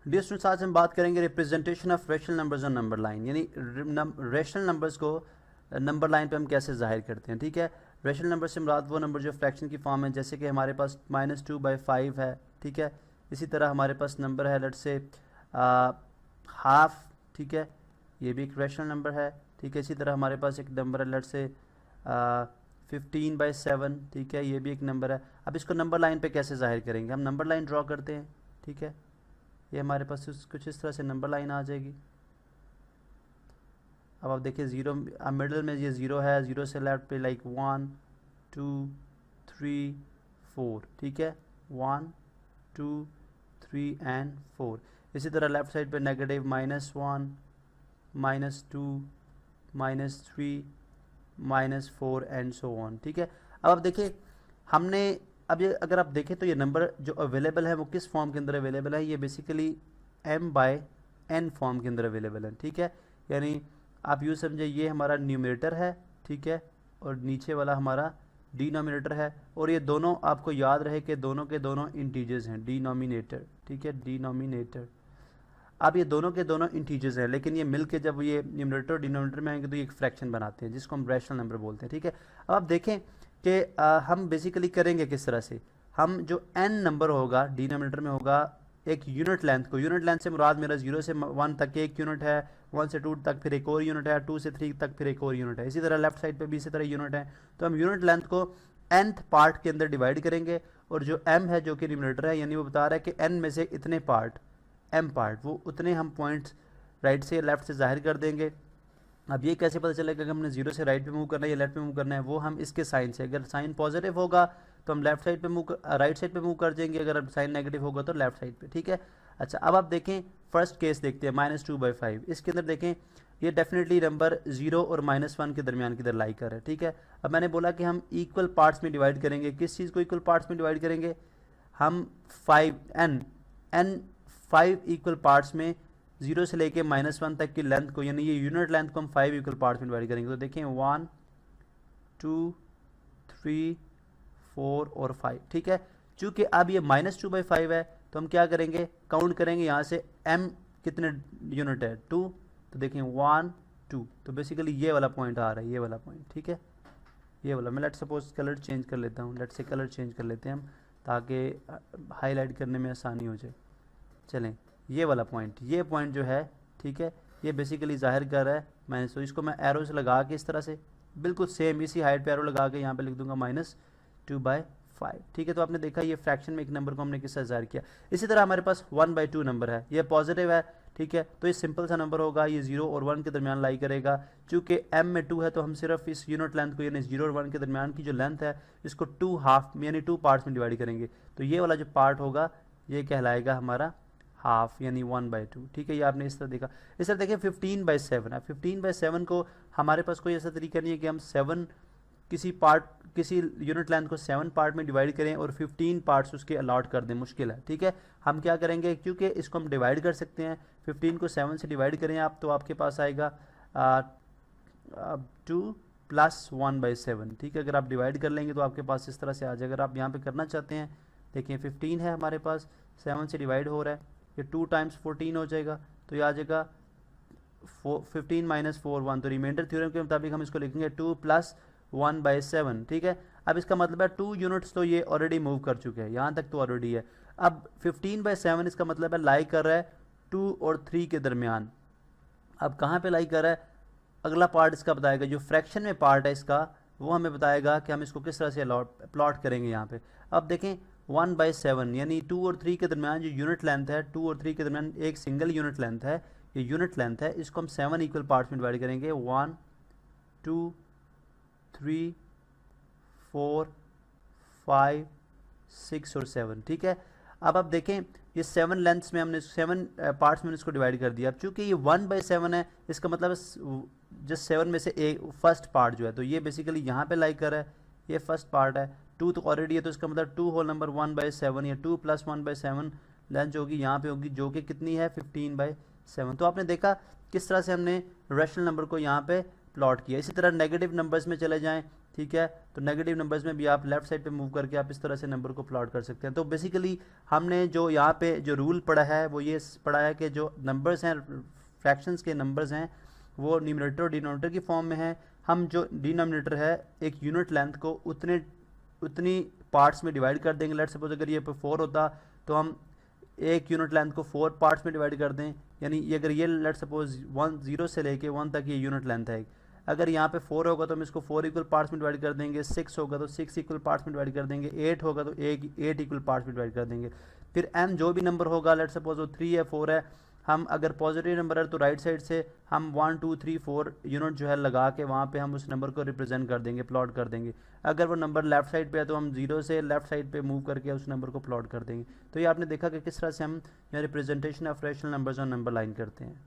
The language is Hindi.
डियर स्टूडेंट्स, आज हम बात करेंगे representation of rational numbers on number line, यानी रेशनल नंबर्स को नंबर लाइन पे हम कैसे जाहिर करते हैं। ठीक है, रेशनल नंबर से मुराद वो नंबर जो फ्रैक्शन की फॉर्म है, जैसे कि हमारे पास -2/5 है। ठीक है, इसी तरह हमारे पास नंबर है लेट्स से हाफ। ठीक है, ये भी एक रेशनल नंबर है। ठीक है, इसी तरह हमारे पास एक नंबर है लेट्स से 15/7। ठीक है, ये भी एक नंबर है। अब इसको नंबर लाइन पे कैसे जाहिर करेंगे, हम नंबर लाइन ड्रॉ करते हैं। ठीक है, ये हमारे पास कुछ इस तरह से नंबर लाइन आ जाएगी। अब आप देखिए ज़ीरो, अब मिडल में ये ज़ीरो है, ज़ीरो से लेफ्ट पे लाइक 1 2 3 4। ठीक है, 1 2 3 एंड 4। इसी तरह लेफ्ट साइड पे नेगेटिव -1 -2 -3 -4 एंड सो ऑन। ठीक है, अब आप देखिए हमने, अब ये अगर आप देखें तो ये नंबर जो अवेलेबल है वो किस फॉर्म के अंदर अवेलेबल है, ये बेसिकली m/n फॉर्म के अंदर अवेलेबल है। ठीक है, यानी आप यूँ समझे ये हमारा न्यूमरेटर है। ठीक है, और नीचे वाला हमारा डिनोमिनेटर है, और ये दोनों आपको याद रहे कि दोनों के दोनों इंटीजर्स हैं, डिनोमिनेटर। ठीक है, डिनोमिनेटर। अब ये दोनों के दोनों इंटीजर्स हैं, लेकिन ये मिलके जब ये न्यूमरेटर और डिनोमिनेटर में आएंगे तो ये एक फ्रैक्शन बनाते हैं, जिसको हम रैशनल नंबर बोलते हैं। ठीक है, अब आप देखें कि हम बेसिकली करेंगे किस तरह से, हम जो n नंबर होगा डिनोमिनेटर में होगा एक यूनिट लेंथ को, यूनिट लेंथ से मुराद मेरा 0 से 1 तक एक यूनिट है, 1 से 2 तक फिर एक और यूनिट है, 2 से 3 तक फिर एक और यूनिट है, इसी तरह लेफ्ट साइड पे भी इसी तरह यूनिट है। तो हम यूनिट लेंथ को nth पार्ट के अंदर डिवाइड करेंगे, और जो m है जो कि न्यूमरेटर है, यानी वो बता रहा है कि n में से इतने पार्ट, m पार्ट, वो उतने हम पॉइंट्स राइट से लेफ्ट से जाहिर कर देंगे। अब ये कैसे पता चलेगा कि हमने 0 से राइट पे मूव करना है या लेफ्ट पे मूव करना है, वो हम इसके साइन से, अगर साइन पॉजिटिव होगा तो हम लेफ्ट साइड पे मूव, राइट साइड पे मूव कर देंगे, अगर साइन नेगेटिव होगा तो लेफ्ट साइड पे। ठीक है, अच्छा अब आप देखें फर्स्ट केस देखते हैं -2/5। इसके अंदर देखें ये डेफिनेटली नंबर 0 और -1 के दरमियान किधर लाई कर है। ठीक है, अब मैंने बोला कि हम इक्वल पार्ट्स में डिवाइड करेंगे। किस चीज़ को इक्वल पार्ट्स में डिवाइड करेंगे, हम 5 इक्वल पार्ट्स में 0 से लेके -1 तक की लेंथ को, यानी ये यूनिट लेंथ को हम 5 इक्वल पार्ट्स में डिवाइड करेंगे। तो देखें 1 2 3 4 और 5। ठीक है, चूंकि अब ये -2/5 है तो हम क्या करेंगे, काउंट करेंगे यहाँ से m कितने यूनिट है, 2। तो देखें 1 2, तो बेसिकली ये वाला पॉइंट आ रहा है, ये वाला पॉइंट। ठीक है, ये वाला, मैं लेट सपोज कलर चेंज कर लेता हूँ, लेट से कलर चेंज कर लेते हैं हम, ताकि हाईलाइट करने में आसानी हो जाए। चलें, ये वाला पॉइंट, ये पॉइंट जो है, ठीक है, ये बेसिकली जाहिर कर रहा है मैंने, तो इसको मैं एरो से लगा के इस तरह से बिल्कुल सेम इसी हाइट पे एरो लगा के यहाँ पे लिख दूंगा -2/5। ठीक है, तो आपने देखा ये फ्रैक्शन में एक नंबर को हमने किस तरह जाहिर किया। इसी तरह हमारे पास 1/2 नंबर है, ये पॉजिटिव है। ठीक है, तो ये सिंपल सा नंबर होगा, ये 0 और 1 के दरमियान लाई करेगा। चूंकि m में 2 है तो हम सिर्फ इस यूनिट लेंथ को, यानी 0 और 1 के दरमियान की जो लेंथ है, इसको 2 हाफ यानी 2 पार्ट्स में डिवाइड करेंगे। तो ये वाला जो पार्ट होगा ये कहलाएगा हमारा हाफ, यानी 1/2। ठीक है, ये आपने इस तरह देखा। इस तरह देखें 15/7 है, 15/7 को हमारे पास कोई ऐसा तरीका नहीं है कि हम 7 किसी यूनिट लेंथ को 7 पार्ट में डिवाइड करें और 15 पार्ट्स उसके अलॉट कर दें, मुश्किल है। ठीक है, हम क्या करेंगे, क्योंकि इसको हम डिवाइड कर सकते हैं, 15 को 7 से डिवाइड करें आप, तो आपके पास आएगा 2 + 1/7। ठीक है, अगर आप डिवाइड कर लेंगे तो आपके पास इस तरह से आ जाएगा। अगर आप यहाँ पे करना चाहते हैं, देखिए 15 है हमारे पास, 7 से डिवाइड हो रहा है, ये 2 × 14 हो जाएगा, तो ये आ जाएगा 15 - 4 1। तो रिमाइंडर थ्योरम के मुताबिक हम इसको लिखेंगे 2 + 1/7। ठीक है, अब इसका मतलब है 2 यूनिट्स तो ये ऑलरेडी मूव कर चुके हैं, यहाँ तक तो ऑलरेडी है। अब 15/7 इसका मतलब है लाई कर रहा है 2 और 3 के दरमियान। अब कहाँ पे लाई कर रहा है, अगला पार्ट इसका बताएगा, जो फ्रैक्शन में पार्ट है इसका, वो हमें बताएगा कि हम इसको किस तरह से प्लॉट करेंगे यहाँ पे। अब देखें 1/7 यानी 2 और 3 के दरमियान जो यूनिट लेंथ है, 2 और 3 के दरमियान एक सिंगल यूनिट लेंथ है, ये यूनिट लेंथ है, इसको हम 7 इक्वल पार्ट्स में डिवाइड करेंगे, 1 2 3 4 5 6 और 7। ठीक है, अब आप देखें ये 7 लेंथ्स में हमने 7 पार्ट्स में इसको डिवाइड कर दिया। अब चूंकि ये 1/7 है, इसका मतलब है जस्ट 7 में से एक फर्स्ट पार्ट जो है, तो ये बेसिकली यहाँ पे लाई कर रहा है, ये फर्स्ट पार्ट है, 2 तो ऑलरेडी है, तो इसका मतलब 2 होल नंबर 1/7 या 2 + 1/7 लेंथ जो होगी यहाँ पे होगी, जो कि कितनी है 15/7। तो आपने देखा किस तरह से हमने रैशनल नंबर को यहाँ पे प्लॉट किया। इसी तरह नेगेटिव नंबर्स में चले जाएं ठीक है। तो नेगेटिव नंबर्स में भी आप लेफ्ट साइड पे मूव करके आप इस तरह से नंबर को प्लॉट कर सकते हैं। तो बेसिकली हमने जो यहाँ पे जो रूल पढ़ा है वो ये पढ़ा है कि जो नंबर्स हैं, फ्रैक्शंस के नंबर्स हैं, वो न्यूमरेटर और डिनोमिनेटर की फॉर्म में है। हम जो डिनोमिनेटर है एक यूनिट लेंथ को उतनी पार्ट्स में डिवाइड कर देंगे। लेट सपोज अगर ये 4 होता तो हम एक यूनिट लेंथ को 4 पार्ट्स में डिवाइड कर दें, यानी ये अगर ये लेट सपोज 0 से लेके 1 तक ये यूनिट लेंथ है। अगर यहाँ पे 4 होगा तो हम इसको 4 इक्वल पार्ट्स में डिवाइड कर देंगे, 6 होगा तो 6 इक्वल पार्ट्स में डिवाइड कर देंगे, 8 होगा तो 8 इक्वल पार्ट्स में डिवाइड कर देंगे। फिर n जो भी नंबर होगा, लेट सपोज वो 3 है 4 है, हम अगर पॉजिटिव नंबर है तो राइट साइड से हम 1 2 3 4 यूनिट जो है लगा के वहाँ पे हम उस नंबर को रिप्रेजेंट कर देंगे, प्लॉट कर देंगे। अगर वो नंबर लेफ्ट साइड पे है तो हम 0 से लेफ्ट साइड पे मूव करके उस नंबर को प्लॉट कर देंगे। तो ये आपने देखा कि किस तरह से हम यहाँ representation of rational numbers on number line करते हैं।